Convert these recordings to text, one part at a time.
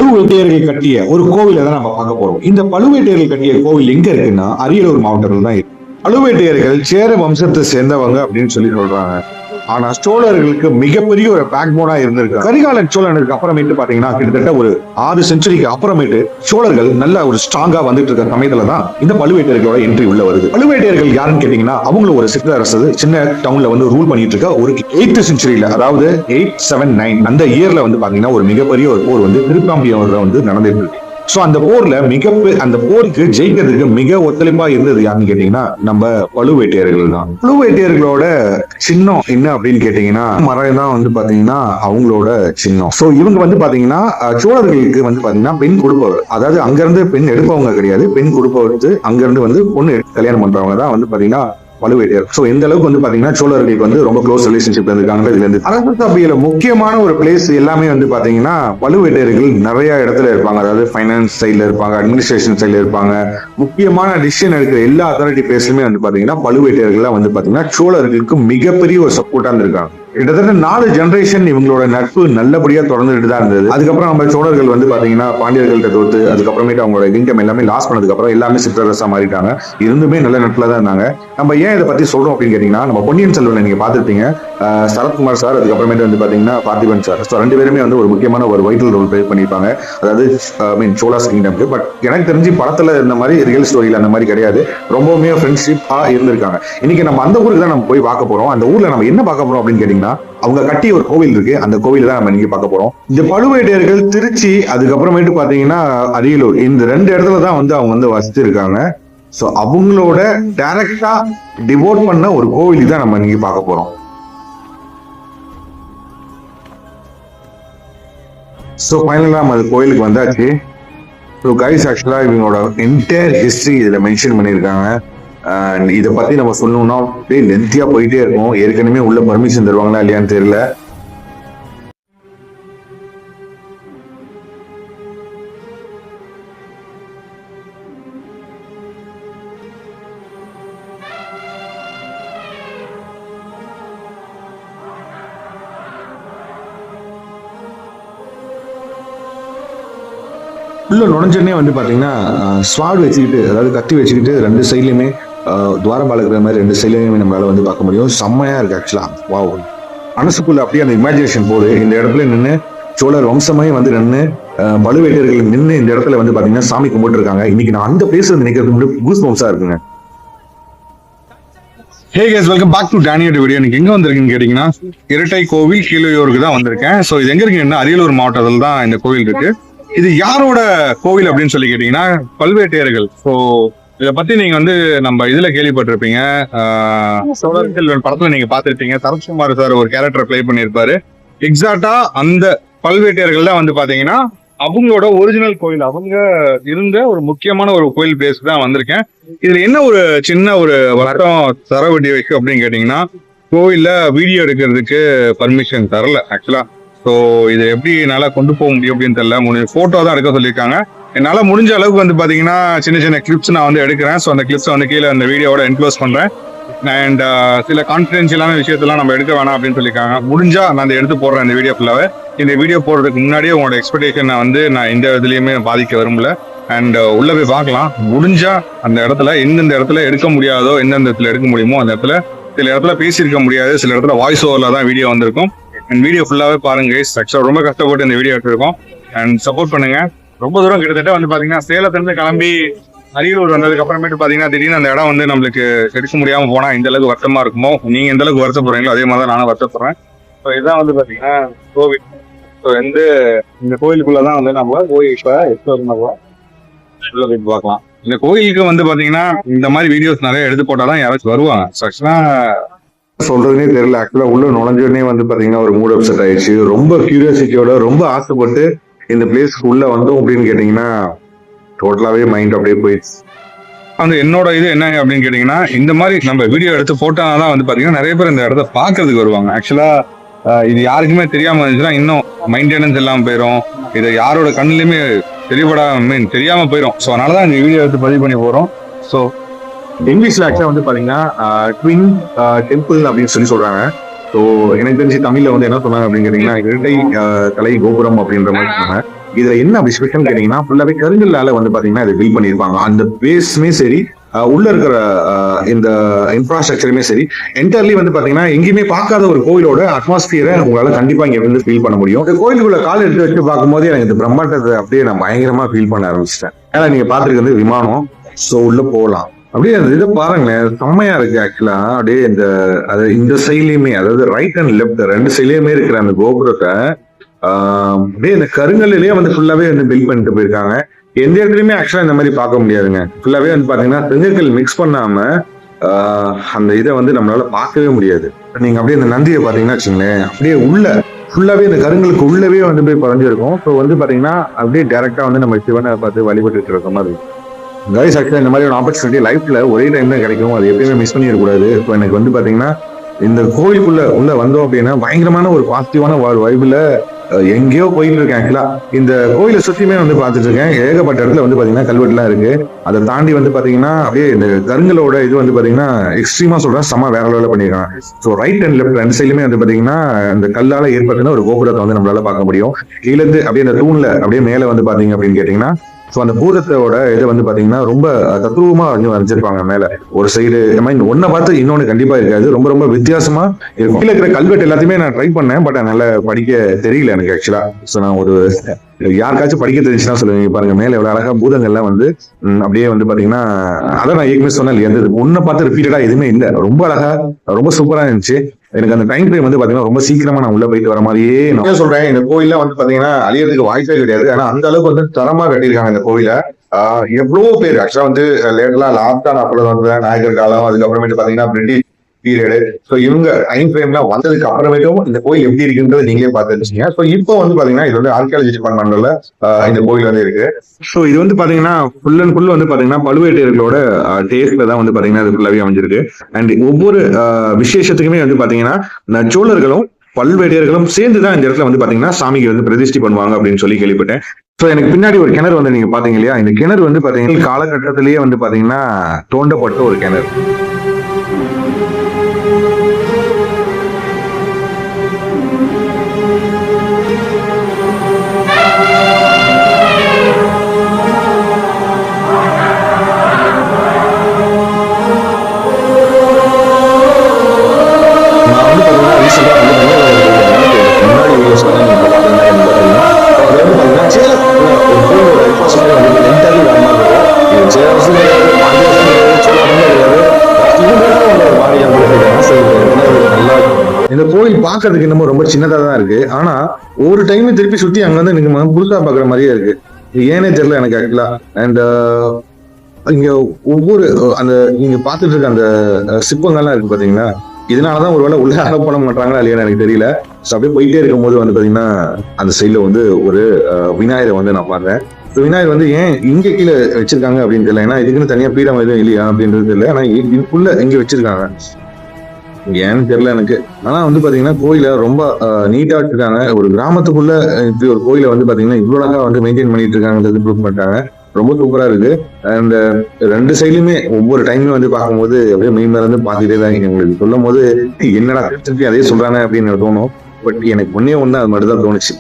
பழுவேட்டையர்கள் கட்டிய ஒரு கோவிலை தான் நம்ம பார்க்க போறோம். இந்த பழுவேட்டையர்கள் கட்டிய கோவில் எங்க இருக்குன்னா அரியலூர் மாவட்டத்தில் தான் இருக்கு. பழுவேட்டையர்கள் சேர வம்சத்தை சேர்ந்தவங்க அப்படின்னு சொல்லி சொல்றாங்க. ஆனா சோழர்களுக்கு மிகப்பெரிய ஒரு பேக் போனா இருந்திருக்கு. கரிகாலன் சோழனுக்கு அப்புறமேட்டு பாத்தீங்கன்னா கிட்டத்தட்ட ஒரு 6 செஞ்சுரிக்கு அப்புறமேட்டு சோழர்கள் நல்ல ஒரு ஸ்ட்ராங்கா வந்துட்டு இருக்க சமயத்துல தான் இந்த பழுவேட்டையர்களோட என்ட்ரி உள்ள வருது. பழுவேட்டையர்கள் யாருன்னு கேட்டீங்கன்னா அவங்களும் ஒரு சிற்றரசு சின்ன டவுன்ல வந்து ரூல் பண்ணிட்டு இருக்க ஒரு 8th செஞ்சுரியில, அதாவது 879 அந்த இயர்ல வந்து பாத்தீங்கன்னா ஒரு மிகப்பெரிய ஒரு போர் வந்து திருப்பாம்பியூர்ல வந்து நடந்துட்டு இருக்கு. சோ அந்த போர்ல அந்த போருக்கு ஜெயிக்கிறதுக்கு மிக ஒத்துழைப்பா இருந்தது யாருன்னு கேட்டீங்கன்னா நம்ம பழுவேட்டையர்கள் தான். பழுவேட்டையர்களோட சின்னம் என்ன அப்படின்னு கேட்டீங்கன்னா மரம் தான் வந்து பாத்தீங்கன்னா அவங்களோட சின்னம். சோ இவங்க வந்து பாத்தீங்கன்னா சோழர்களுக்கு வந்து பாத்தீங்கன்னா பெண் கொடுப்பவர், அதாவது அங்க இருந்து பெண் எடுப்பவங்க கிடையாது, பெண் கொடுப்பவர் அங்க இருந்து வந்து பொண்ணு கல்யாணம் பண்றவங்க தான் வந்து பாத்தீங்கன்னா பழுவேட்டையர். சோ எந்த அளவுக்கு வந்து பாத்தீங்கன்னா சோழர்களுக்கு வந்து ரொம்ப க்ளோஸ் ரிலேஷன்ஷிப் இருக்காங்க. இதுல இருந்து அரசு சபையில முக்கியமான ஒரு பிளேஸ் எல்லாமே வந்து பாத்தீங்கன்னா பழுவேட்டையர்கள் நிறைய இடத்துல இருப்பாங்க. அதாவது பைனான்ஸ் சைட்ல இருப்பாங்க, அட்மினிஸ்ட்ரேஷன் சைட்ல இருப்பாங்க. முக்கியமான டிசிஷன் எடுக்கிற எல்லா அத்தாரிட்டி பிளேஸ்லுமே வந்து பாத்தீங்கன்னா பழுவேட்டையர்கள் வந்து பாத்தீங்கன்னா சோழர்களுக்கு மிகப்பெரிய ஒரு சப்போர்ட்டா இருந்திருக்காங்க. கிட்டத்தட்ட 4 ஜெனரேஷன் இவங்களோட நட்பு நல்லபடியா தொடர்ந்துட்டு தான் இருந்தது. அதுக்கப்புறம் நம்ம சோழர்கள் வந்து பாத்தீங்கன்னா பாண்டியர்கள்ட்ட தோத்து அதுக்கப்புறமேட்டு அவங்களோட கிங்டம் எல்லாமே லாஸ் பண்ணதுக்கு அப்புறம் எல்லாமே சிற்றரசா மாறிட்டாங்க. இருந்துமே நல்ல நட்புல தான் இருந்தாங்க. நம்ம ஏன் இதை பத்தி சொல்றோம் அப்படின்னு கேட்டீங்கன்னா நம்ம பொன்னியின் செல்வனை நீங்க பாத்துருப்பீங்க. சரத்குமார் சார் அதுக்கப்புறமேட்டு வந்து பாத்தீங்கன்னா பார்த்திபன் சார், ரெண்டு பேருமே வந்து ஒரு முக்கியமான ஒரு வைட்டல் ரோல் பிளே பண்ணிருப்பாங்க. அதாவது சோழாஸ் கிங்டம்க்கு. பட் எனக்கு தெரிஞ்சு படத்துல இருந்த மாதிரி ரியல் ஸ்டோரியில அந்த மாதிரி கிடையாது. ரொம்பவுமே ஃப்ரெண்ட்ஷிப்பா இருந்திருக்காங்க. இன்னைக்கு நம்ம அந்த ஊருக்கு தான் நம்ம போய் பார்க்க போறோம். அந்த ஊர்ல நம்ம என்ன பார்க்க போறோம் அப்படின்னு கேட்டீங்கன்னா அவங்க கட்டிய ஒரு கோவில் இருக்கு. அந்த கோவில தான் நம்ம இன்னைக்கு பார்க்க போறோம். இந்த பழுவேட்டையர்கள் திருச்சி அதுக்கப்புறமேட்டு பாத்தீங்கன்னா அரியலூர், இந்த 2 இடத்துல தான் வந்து அவங்க வந்து வசித்து இருக்காங்க. சோ அவங்களோட டைரக்டா டிவோட் பண்ண ஒரு கோவில் தான் நம்ம இன்னைக்கு பார்க்க போறோம். சோ ஃபைனலா நம்ம அந்த கோயிலுக்கு வந்தாச்சு. ஸோ கைஸ், ஆக்சுவலா இவங்களோட என்டையர் ஹிஸ்டரி இதுல மென்ஷன் பண்ணியிருக்காங்க. இதை பத்தி நம்ம சொல்லணும்னா லென்த்தியா போயிட்டே இருக்கும். ஏற்கனவே உள்ள பர்மிஷன் தருவாங்களா இல்லையான்னு தெரியல. உள்ள நுழைஞ்சனே வந்து பாத்தீங்கன்னா ஸ்வாட் வச்சுக்கிட்டு, அதாவது கத்தி வச்சுக்கிட்டு 2 சைட்லயுமே துவாரபால இருக்கிற மாதிரி 2 சைட்லயுமே நம்மளால வந்து பார்க்க முடியும். செம்மையா இருக்கு ஆக்சுவலா. வாவ், மனசுக்குள்ள அப்படியே அந்த இமேஜினேஷன் போது. இந்த இடத்துல நின்று சோழர் வம்சமே வந்து நின்று பழுவேட்டையர்கள் நின்று இந்த இடத்துல வந்து பாத்தீங்கன்னா சாமி கும்பிட்டு இருக்காங்க. இன்னைக்கு நான் அந்த பிளேஸ் வந்து நினைக்கிறது கூஸ் பம்ஸா இருக்குங்க. Hey guys, welcome back to டேனியோட வீடியோ. எனக்கு எங்க வந்திருக்குன்னு கேட்டீங்கன்னா இரட்டை கோவில் கீழையூருக்கு தான் வந்திருக்கேன். ஸோ இது எங்க இருக்குன்னா அரியலூர் மாவட்டத்தில் தான் இந்த கோவில் இருக்கு. இது யாரோட கோவில் அப்படின்னு சொல்லி கேட்டீங்கன்னா பழுவேட்டையர்கள். ஸோ இதை பத்தி நீங்க வந்து நம்ம இதுல கேள்விப்பட்டிருப்பீங்க. சோழர்கள் படத்துல நீங்க பாத்திருப்பீங்க. சரத்குமார் சார் ஒரு கேரக்டர் பிளே பண்ணியிருப்பாரு. எக்ஸாக்டா அந்த பழுவேட்டையர்கள் தான் வந்து பாத்தீங்கன்னா அவங்களோட ஒரிஜினல் கோயில், அவங்க இருந்த ஒரு முக்கியமான ஒரு கோயில் பிளேஸ் தான் வந்திருக்கேன். இதுல என்ன ஒரு சின்ன ஒரு வட்டம் தர வேண்டிய விஷயம் அப்படின்னு கேட்டீங்கன்னா கோவில்ல வீடியோ எடுக்கிறதுக்கு பர்மிஷன் தரல ஆக்சுவலா. ஸோ இதை எப்படி என்னால் கொண்டு போக முடியும் அப்படின்னு தெரியல. ஃபோட்டோ தான் எடுக்க சொல்லியிருக்காங்க. என்னால் முடிஞ்ச அளவுக்கு வந்து பார்த்தீங்கன்னா சின்ன சின்ன கிளிப்ஸ் நான் வந்து எடுக்கிறேன். ஸோ அந்த கிளிப்ஸை வந்து கீழே அந்த வீடியோவோட என்க்ளோஸ் பண்ணுறேன். அண்ட் சில கான்ஃபிடென்ஷியலான விஷயத்தெல்லாம் நம்ம எடுக்க வேணாம் அப்படின்னு சொல்லியிருக்காங்க. முடிஞ்சா நான் அதை எடுத்து போடுறேன் இந்த வீடியோ ஃபுல்லாகவே. இந்த வீடியோ போடுறதுக்கு முன்னாடியே உங்களோட எக்ஸ்பெக்டேஷனை வந்து நான் எந்த இதுலையுமே பாதிக்க விரும்பல. அண்ட் உள்ள போய் பார்க்கலாம். முடிஞ்சா அந்த இடத்துல எந்தெந்த இடத்துல எடுக்க முடியாதோ, எந்தெந்த இடத்துல எடுக்க முடியுமோ அந்த இடத்துல, சில இடத்துல பேசியிருக்க முடியாது, சில இடத்துல வாய்ஸ் ஓவரில் தான் வீடியோ வந்திருக்கும். அண்ட் வீடியோ ஃபுல்லாவே பாருங்க கைஸ். ஆக்சுவலா ரொம்ப கஷ்டப்பட்டு இந்த வீடியோ எடுத்திருக்கோம். அண்ட் சப்போர்ட் பண்ணுங்க. ரொம்ப தூரம் கிட்டத்தட்ட வந்து பாத்தீங்கன்னா சேலத்திலிருந்து கிளம்பி அரியலூர் வந்ததுக்கு அப்புறமேட்டு பாத்தீங்கன்னா திடீர்னு அந்த இடம் வந்து நம்மளுக்கு எடுக்க முடியாம போனா இந்த அளவுக்கு வருத்தமா இருக்குமோ, நீங்க எந்த அளவுக்கு வருத்தப்படுறீங்களோ அதே மாதிரி தான் நானும் வருத்தப்படுறேன். ஸோ இதுதான் வந்து பாத்தீங்கன்னா கோவில். ஸோ இந்த கோயிலுக்குள்ளதான் வந்து நம்ம போய் உள்ள போய் பார்க்கலாம். இந்த கோயிலுக்கு வந்து பாத்தீங்கன்னா இந்த மாதிரி வீடியோஸ் நிறைய எடுத்து போட்டாதான் யாராச்சும் வருவாங்க. ஆக்சுவலா சொல்றதுனே தெரியல. ஆக்சுவலா உள்ள நுழைஞ்சோடனே வந்து பாத்தீங்கன்னா ஒரு மூட் அப்செட் ஆயிடுச்சு. ரொம்ப கியூரியாசிட்டியோட ரொம்ப ஆசைப்பட்டு இந்த பிளேஸ்க்கு உள்ள வந்தோம் அப்படின்னு கேட்டீங்கன்னா டோட்டலாவே மைண்ட் அப்படியே போயிடுச்சு. அந்த என்னோட இது என்ன அப்படின்னு கேட்டீங்கன்னா இந்த மாதிரி நம்ம வீடியோ எடுத்து போட்டாதான் வந்து பாத்தீங்கன்னா நிறைய பேர் இந்த இடத்த பாக்குறதுக்கு வருவாங்க. ஆக்சுவலா இது யாருக்குமே தெரியாம இருந்துச்சுன்னா இன்னும் மெயின்டெனன்ஸ் இல்லாம போயிடும். இது யாரோட கண்ணுலயுமே தெரியாம போயிடும். ஸோ அதனாலதான் இந்த வீடியோ எடுத்து பதிவு பண்ணி போறோம். ஸோ இங்கிலீஷ்ல ஆக்சுவலா வந்து பாத்தீங்கன்னா ட்வின் டெம்பிள் அப்படின்னு சொல்லி சொல்றாங்க. ஸோ எனக்கு தெரிஞ்சு தமிழ்ல வந்து என்ன சொன்னாங்க அப்படின்னு கேட்டீங்கன்னா இரட்டை தலை கோபுரம் அப்படின்ற மாதிரி சொன்னாங்க. இதுல என்ன அப்படி ஸ்பெஷல் கேட்டீங்கன்னா ஃபுல்லாவே கருங்கல்லால வந்து பாத்தீங்கன்னா இதை பில்ட் பண்ணியிருப்பாங்க. அந்த பேஸுமே சரி உள்ள இருக்கிற இந்த இன்ஃப்ராஸ்ட்ரக்சருமே சரி என்டர்லி வந்து பாத்தீங்கன்னா எங்கேயுமே பார்க்காத ஒரு கோயிலோட அட்மாஸ்பியரை உங்களால கண்டிப்பா இங்க வந்து ஃபீல் பண்ண முடியும். இந்த கோயிலுக்குள்ள கால் எடுத்து வச்சு பார்க்கும்போது எனக்கு இந்த பிரம்மாண்டத்தை அப்படியே நான் பயங்கரமா ஃபீல் பண்ண ஆரம்பிச்சிட்டேன். ஏன்னா நீங்க பாத்துருக்கிறது விமானம். ஸோ உள்ள போகலாம் அப்படியே அந்த இதை பாருங்களேன், செம்மையா இருக்கு ஆக்சுவலா. அப்படியே இந்த சைட்லயுமே, அதாவது ரைட் அண்ட் லெப்ட் ரெண்டு சைட்லயுமே இருக்கிற அந்த கோபுரத்தை அப்படியே இந்த கருங்கல்லையே வந்து ஃபுல்லாவே வந்து பில்ட் பண்ணிட்டு போயிருக்காங்க. எந்த இடத்துலயுமே ஆக்சுவலா இந்த மாதிரி பார்க்க முடியாதுங்க. ஃபுல்லாவே வந்து பாத்தீங்கன்னா செங்கற்கள் மிக்ஸ் பண்ணாம அந்த இதை வந்து நம்மளால பார்க்கவே முடியாது. நீங்க அப்படியே இந்த நந்தியை பாத்தீங்கன்னா வச்சுங்களேன், அப்படியே உள்ள ஃபுல்லாவே இந்த கருங்களுக்கு உள்ளவே வந்து போய் பறஞ்சிருக்கும். ஸோ வந்து பாத்தீங்கன்னா அப்படியே டைரக்டா வந்து நம்ம சிவனை பார்த்து வழிபட்டு இருக்கிற மாதிரி இருக்கும். கைஸ் ஆக்சுவலா இந்த மாதிரி ஒரு ஆப்பர்ச்சுனிட்டி லைஃப்ல ஒரே டைம் தான் கிடைக்கும். அது எப்பயுமே மிஸ் பண்ணிடக்கூடாது. இப்போ எனக்கு வந்து பாத்தீங்கன்னா இந்த கோயிலுக்குள்ள வந்தோம் அப்படின்னா பயங்கரமான ஒரு பாசிட்டிவான வைப்ல எங்கேயோ போயிட்டு இருக்கேன். ஆக்சுவலா இந்த கோயிலை சுத்தியுமே வந்து பாத்துட்டு இருக்கேன். ஏகப்பட்ட இடத்துல வந்து பாத்தீங்கன்னா கல்வெட்டுலாம் இருக்கு. அதை தாண்டி வந்து பாத்தீங்கன்னா அப்படியே இந்த கருங்கலோட இது வந்து பாத்தீங்கன்னா எக்ஸ்ட்ரீமா சொல்றேன், செம வேற லெவலில் பண்ணிருக்காங்க. ஸோ ரைட் அண்ட் லெஃப்ட் ரெண்டு சைடுமே வந்து பாத்தீங்கன்னா இந்த கல்லால ஏற்பட்டுன ஒரு கோபுரத்தை வந்து நம்மளால பார்க்க முடியும். கீழே இருந்து அப்படியே அந்த தூண்ல அப்படியே மேல வந்து பாத்தீங்க அப்படின்னு கேட்டீங்கன்னா ஸோ அந்த பூதத்தோட இதை வந்து பாத்தீங்கன்னா ரொம்ப தத்ரூபமா வந்து வரைஞ்சிருப்பாங்க. மேல ஒரு சைடு ஒன்ன பார்த்து இன்னொன்னு கண்டிப்பா இருக்காது, ரொம்ப ரொம்ப வித்தியாசமா இருக்கும். கீழே இருக்கிற கல்வெட்டு எல்லாத்தையுமே நான் ட்ரை பண்ணேன், பட் நல்லா படிக்க தெரியல எனக்கு ஆக்சுவலா. ஸோ நான் ஒரு யாருக்காச்சும் படிக்க தெரிஞ்சுன்னா சொல்லுவீங்க. பாருங்க மேல எவ்வளவு அழகா பூதங்கள்லாம் வந்து அப்படியே வந்து பாத்தீங்கன்னா அதான் நான் ஏற்கனவே சொன்னேன் இல்லையா, ஒன்ன பார்த்து ரிப்பீட்டடா எதுவுமே இல்லை, ரொம்ப அழகா ரொம்ப சூப்பரா இருந்துச்சு. எனக்கு அந்த டைம் ஃப்ரேம் வந்து பாத்தீங்கன்னா ரொம்ப சீக்கிரமா நான் உள்ள போயிட்டு வர மாதிரியே நான் சொல்றேன். இந்த கோயில வந்து பாத்தீங்கன்னா அழியறதுக்கு வாய்ப்பே கிடையாது. ஆனா அந்த அளவுக்கு வந்து தரமா கட்டியிருக்காங்க இந்த கோயில. எவ்வளவு பேர் ஆக்சுவலா வந்து லாஸ்டா நான் சொல்ல வந்தேன் நாயக்கர் காலம், அதுக்கப்புறமேட்டு பாத்தீங்கன்னா பிரிட்டிஷ் பீரியடு. ஸோ இவங்க டைம் ஃப்ரேம்லாம் வந்ததுக்கு அப்புறமேட்டும் இந்த கோயில் எப்படி இருக்குன்றது நீங்களே பார்த்துருக்கீங்க. ஸோ இப்போ வந்து பாத்தீங்கன்னா இது வந்து ஆர்கியாலஜி டிபார்ட்மெண்ட்ல இந்த கோயில் வந்து இருக்கு. ஸோ இது வந்து பாத்தீங்கன்னா ஃபுல் அண்ட் ஃபுல் வந்து பாத்தீங்கன்னா பழுவேட்டையர்களோட டேஸ்ட்ல தான் வந்து பாத்தீங்கன்னா இது ஃபுல்லாவே அமைஞ்சிருக்கு. அண்ட் ஒவ்வொரு விசேஷத்துக்குமே வந்து பாத்தீங்கன்னா சோழர்களும் பல்வேட்டையர்களும் சேர்ந்து தான் இந்த இடத்துல வந்து பாத்தீங்கன்னா சாமிக்கு வந்து பிரதிஷ்டி பண்ணுவாங்க அப்படின்னு சொல்லி கேள்விப்பட்டேன். ஸோ எனக்கு பின்னாடி ஒரு கிணறு வந்து நீங்க பாத்தீங்க இல்லையா, இந்த கிணறு வந்து பாத்தீங்கன்னா காலகட்டத்திலேயே வந்து பாத்தீங்கன்னா தோண்டப்பட்ட ஒரு கிணறு. இந்த கோயில் பாக்குறதுக்கு என்னமோ ரொம்ப சின்னதா தான் இருக்கு. ஆனா ஒரு டைம் திருப்பி சுத்தி அங்க வந்து நீங்க புதுசா பாக்குற மாதிரியே இருக்கு. ஏனே தெரியல எனக்கு ஆக்சுவலா. அண்ட் இங்க ஒவ்வொரு அந்த நீங்க பாத்துட்டு இருக்க அந்த சிற்பங்கள்லாம் இருக்கு பாத்தீங்களா, இதனாலதான் ஒருவேளை உள்ள அலோவ் பண்ண மாட்டாங்களா இல்லையா எனக்கு தெரியல. அப்படியே போயிட்டே இருக்கும் போது வந்து பாத்தீங்கன்னா அந்த சைட்ல வந்து ஒரு விநாயகரை வந்து நான் பாக்குறேன். விநாயகர் வந்து ஏன் இங்க கீழே வச்சிருக்காங்க அப்படின்னு தெரியல. ஏன்னா இதுக்குன்னு தனியா பீடம் எதுவும் இல்லையா அப்படின்றது தெரியல. ஆனா இதுக்குள்ள எங்க வச்சிருக்காங்க ஏன்னு தெரியல எனக்கு. ஆனா வந்து பாத்தீங்கன்னா கோயில ரொம்ப நீட்டா வச்சிருக்காங்க. ஒரு கிராமத்துக்குள்ள இப்படி ஒரு கோயில வந்து பாத்தீங்கன்னா இவ்வளவு அழகா வந்து மெயின்டைன் பண்ணிட்டு இருக்காங்கிறது ப்ரூவ் பண்ணிட்டாங்க. ரொம்ப சூப்பரா இருக்கு. அண்ட் ரெண்டு சைடுலுமே ஒவ்வொரு டைமும் வந்து பார்க்கும்போது அப்படியே மெயின் மறந்து பார்த்துட்டே தான் உங்களுக்கு சொல்லும் போது என்னடா திருப்பி அதே சொல்றாங்க அப்படின்னு தோணும். பட் எனக்கு ஒன்னே ஒண்ணு அது மட்டும் தான் தோணுச்சு,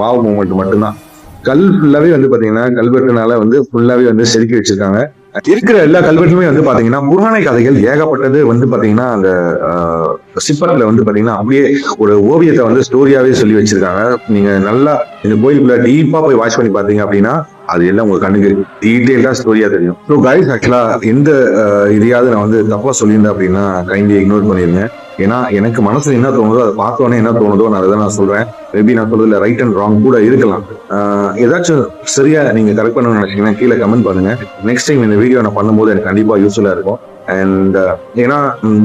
வாவ் மூமெண்ட் மட்டும்தான். கல் ஃபுல்லாவே வந்து பாத்தீங்கன்னா கல்வெட்டுனால வந்து ஃபுல்லாவே வந்து செதுக்கி வச்சிருக்காங்க. இருக்கிற எல்லா கல்வெட்டுமே வந்து பாத்தீங்கன்னா புராண கதைகள் ஏகப்பட்டது வந்து பாத்தீங்கன்னா அந்த சிற்பத்துல வந்து பாத்தீங்கன்னா அப்படியே ஒரு ஓவியத்தை வந்து ஸ்டோரியாவே சொல்லி வச்சிருக்காங்க. நீங்க நல்லா இந்த கோயிலுக்குள்ள டீப்பா போய் வாட்ச் பண்ணி பாத்தீங்க அப்படின்னா அது எல்லாம் உங்க கண்ணுக்கு டீட்டெயில்டா ஸ்டோரியா தெரியும். ஸோ கைஸ் ஆக்சுவலா எந்த இதையாவது நான் வந்து தப்பா சொல்லியிருந்தேன் அப்படின்னா கைண்ட்லி இக்னோர் பண்ணிருங்க. ஏன்னா எனக்கு மனசுல என்ன தோணுதோ அதை பார்த்தோன்னே என்ன தோணுதோ நான் அதை நான் சொல்றேன். மேபி நான் சொல்றதுல ரைட் அண்ட் ராங் கூட இருக்கலாம். ஏதாச்சும் சரியா நீங்க கரெக்ட் பண்ணணும்னு நினைச்சீங்கன்னா கீழே கமெண்ட் பண்ணுங்க. நெக்ஸ்ட் டைம் இந்த வீடியோ நான் பண்ணும்போது எனக்கு கண்டிப்பா யூஸ்ஃபுல்லா இருக்கும். அண்ட் ஏன்னா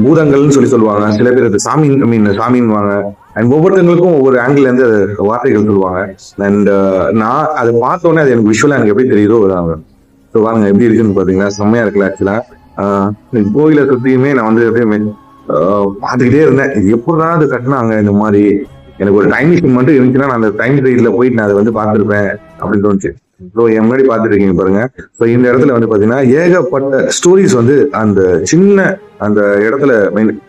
பூதங்கள்னு சொல்லுவாங்க சில பேர், அது சாமின்வாங்க. அண்ட் ஒவ்வொருத்தங்களுக்கும் ஒவ்வொரு ஆங்கிள் இருந்து வார்த்தைகள் சொல்லுவாங்க. அண்ட் நான் அதை பார்த்தோன்னே அது எனக்கு விஷுவலா எனக்கு எப்படி தெரியுதோ ஸோ பாருங்க எப்படி இருக்குன்னு பாத்தீங்கன்னா செம்மையா இருக்குல்ல. ஆக்சுவலா கோயிலை சுத்தியுமே நான் வந்து அப்படியே பார்த்துக்கிட்டே இருந்தேன், இது எப்படிதான் அது கட்டினாங்க இந்த மாதிரி. எனக்கு ஒரு டைம் மிஷின் மட்டும் இருந்துச்சுன்னா நான் அந்த டைம் சைட்ல போயிட்டு நான் அதை வந்து பார்த்துருப்பேன் அப்படின்னு தோணுச்சு. ஸோ என் முன்னாடி பார்த்துருக்கீங்க பாருங்க. ஸோ இந்த இடத்துல வந்து பார்த்தீங்கன்னா ஏகப்பட்ட ஸ்டோரிஸ் வந்து அந்த சின்ன அந்த இடத்துல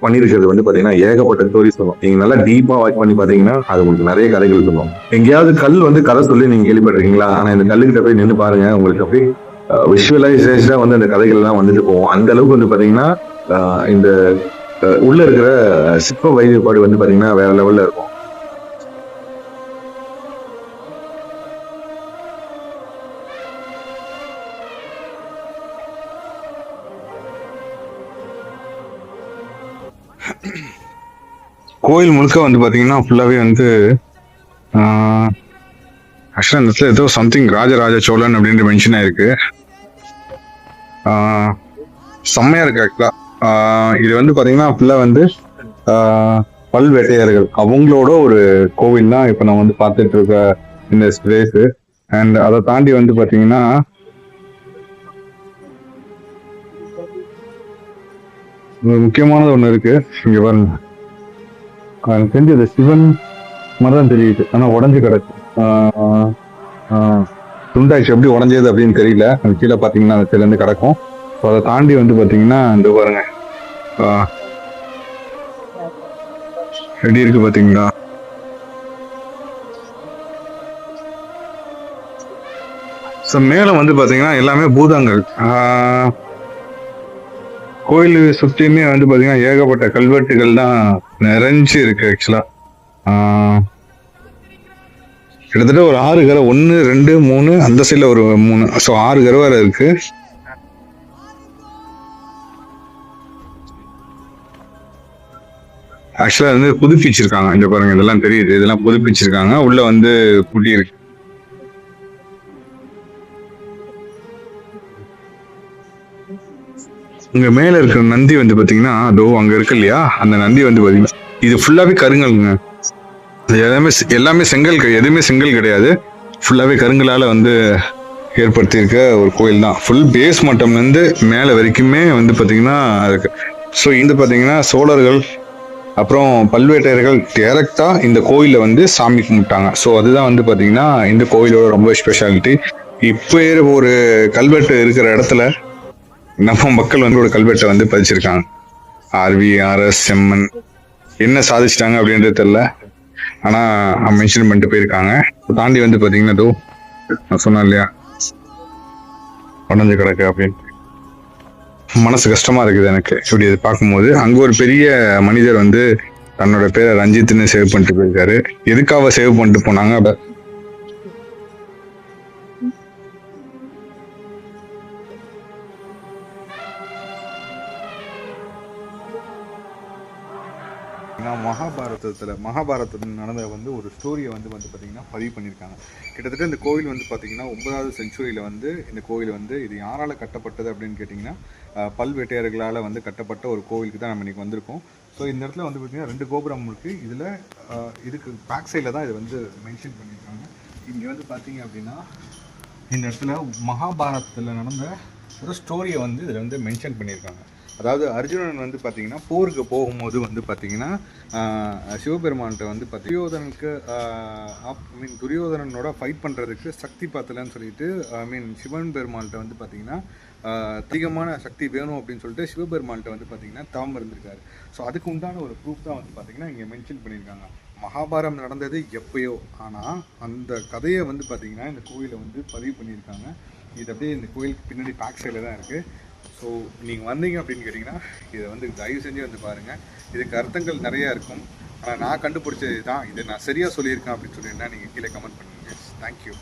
பண்ணியிருக்கிறது வந்து பார்த்தீங்கன்னா ஏகப்பட்ட ஸ்டோரிஸ் சொல்லும். நீங்க நல்லா டீப்பா வாட்ச் பண்ணி பார்த்தீங்கன்னா அது உங்களுக்கு நிறைய கதைகள் சொல்லும். எங்கேயாவது கல் வந்து கதை சொல்லி நீங்க கேள்விப்பட்டிருக்கீங்களா? ஆனா இந்த கல்லுக்கிட்ட போய் நின்று பாருங்க, உங்களுக்கு அப்படியே விஷுவலைசேஷனா வந்து அந்த கதைகள் எல்லாம் வந்துட்டு போகும். அந்த அளவுக்கு வந்து பார்த்தீங்கன்னா இந்த உள்ள இருக்கிற சிற்ப வழிபாடு வந்து பார்த்தீங்கன்னா வேற லெவல்ல இருக்கும். கோயில் முழுக்க வந்து பார்த்தீங்கன்னா ஃபுல்லாகவே வந்து ஆக்சுவலாக இந்த இடத்துல ஏதோ சம்திங் ராஜராஜ சோழன் அப்படின்ற மென்ஷன் ஆயிருக்கு. செம்மையா இருக்கு ஆக்சுவலாக. இது வந்து பார்த்தீங்கன்னா ஃபுல்லாக வந்து பல்வேட்டையர்கள் அவங்களோட ஒரு கோவில் தான் இப்போ நம்ம வந்து பார்த்துட்டு இருக்க இந்த ஸ்பேஸு. அண்ட் அதை தாண்டி வந்து பார்த்தீங்கன்னா முக்கியமானது ஒன்று இருக்கு இங்கே பாருங்க. எனக்கு தெரிஞ்சது சிவன் மாதிரிதான் தெரியுது, ஆனா உடஞ்சு கிடக்கு. துண்டாச்சு எப்படி உடஞ்சது அப்படின்னு தெரியல. அது கீழே பாத்தீங்கன்னா அந்த சில இருந்து கிடக்கும். அதை தாண்டி வந்து பாத்தீங்கன்னா இந்த பாருங்க எப்படி இருக்கு பாத்தீங்களா. மேல வந்து பாத்தீங்கன்னா எல்லாமே பூதங்கள். கோயில் சுத்தியுமே வந்து பாத்தீங்கன்னா ஏகப்பட்ட கல்வெட்டுகள் தான் நிறைஞ்சு இருக்கு. ஆக்சுவலா கிட்டத்தட்ட ஒரு 6 கரை, 1 2 3 அந்த சைட்ல ஒரு 3, ஸோ 6 கரை வேற இருக்கு. ஆக்சுவலா வந்து புதுப்பிச்சிருக்காங்க. இந்த பாருங்க இதெல்லாம் தெரியுது, இதெல்லாம் புதுப்பிச்சிருக்காங்க. உள்ள வந்து குட்டி இருக்கு. இங்க மேல இருக்கிற நந்தி வந்து பாத்தீங்கன்னா அதோ அங்க இருக்கு இல்லையா, அந்த நந்தி வந்து பாத்தீங்கன்னா இது ஃபுல்லாவே கருங்கல்ங்க. எல்லாமே செங்கல், எதுவுமே செங்கல் கிடையாது. ஃபுல்லாவே கருங்கலால வந்து ஏற்படுத்தியிருக்க ஒரு கோயில் தான். ஃபுல் பேஸ் மட்டம்ல இருந்து மேல வரைக்குமே வந்து பாத்தீங்கன்னா இருக்கு. ஸோ இது பாத்தீங்கன்னா சோழர்கள் அப்புறம் பல்வேட்டையர்கள் டைரக்டா இந்த கோயில வந்து சாமி கும்பிட்டாங்க. ஸோ அதுதான் வந்து பாத்தீங்கன்னா இந்த கோயிலோட ரொம்ப ஸ்பெஷாலிட்டி. இப்போ ஒரு கல்வெட்டு இருக்கிற இடத்துல நம்ம மக்கள் வந்து ஒரு கல்வெட்டை வந்து பதிச்சிருக்காங்க. RVRS செம்மன் என்ன சாதிச்சிட்டாங்க அப்படின்றது தெரியல, ஆனா மென்ஷன் பண்ணிட்டு போயிருக்காங்க. தாண்டி வந்து பாத்தீங்கன்னா தோ நான் சொன்னேன் இல்லையா உடஞ்சு கிடக்கு அப்படின்னு. மனசு கஷ்டமா இருக்குது எனக்கு இப்படி இது பார்க்கும்போது. அங்க ஒரு பெரிய மனிதர் வந்து தன்னோட பேரை ரஞ்சித்னு சேவ் பண்ணிட்டு போயிருக்காரு. எதுக்காக சேவ் பண்ணிட்டு போனாங்க மகாபாரதத்தில் நடந்த வந்து ஒரு ஸ்டோரியை வந்து பார்த்தீங்கன்னா பதிவு பண்ணியிருக்காங்க. கிட்டத்தட்ட இந்த கோவில் வந்து பார்த்தீங்கன்னா 9வது செஞ்சுரியில் வந்து இந்த கோவில் வந்து இது யாரால் கட்டப்பட்டது அப்படின்னு கேட்டிங்கன்னா பல்வேட்டையர்களால் வந்து கட்டப்பட்ட ஒரு கோவிலுக்கு தான் நம்ம இன்றைக்கி வந்திருக்கோம். ஸோ இந்த இடத்துல வந்து பார்த்திங்கன்னா 2 கோபுரம் இருக்குது. இதில் இதுக்கு பேக் சைடில் தான் இதை வந்து மென்ஷன் பண்ணியிருக்காங்க. இங்கே வந்து பார்த்தீங்க அப்படின்னா இந்த இடத்துல மகாபாரதத்தில் நடந்த ஒரு ஸ்டோரியை வந்து இதில் வந்து மென்ஷன் பண்ணியிருக்காங்க. அதாவது அர்ஜுனன் வந்து பார்த்தீங்கன்னா போருக்கு போகும்போது வந்து பார்த்தீங்கன்னா சிவபெருமான்கிட்ட வந்து துரியோதனனுக்கு துரியோதனனோட ஃபைட் பண்ணுறதுக்கு சக்தி பத்தலைன்னு சொல்லிட்டு சிவன் பெருமான்கிட்ட வந்து பார்த்தீங்கன்னா அதிகமான சக்தி வேணும் அப்படின்னு சொல்லிட்டு சிவபெருமான்கிட்ட வந்து பார்த்தீங்கன்னா தவம் இருந்திருக்காரு. ஸோ அதுக்கு உண்டான ஒரு ப்ரூஃப் தான் வந்து பார்த்தீங்கன்னா இங்கே மென்ஷன் பண்ணியிருக்காங்க. மகாபாரதம் நடந்தது எப்பயோ, ஆனால் அந்த கதையை வந்து பார்த்தீங்கன்னா இந்த கோயிலை வந்து பதிவு பண்ணியிருக்காங்க. இது அப்படியே இந்த கோயிலுக்கு பின்னாடி பேக் சைடில் தான் இருக்குது. ஸோ நீங்கள் வந்தீங்க அப்படின்னு கேட்டிங்கன்னா இதை வந்து தயவு செஞ்சு வந்து பாருங்கள். இதுக்கு அர்த்தங்கள் நிறையா இருக்கும், ஆனால் நான் கண்டுபிடிச்சது தான். இதை நான் சரியாக சொல்லியிருக்கேன் அப்படின்னு சொல்லியிருந்தா நீங்கள் கீழே கமெண்ட் பண்ணுங்கள். தேங்க்யூ.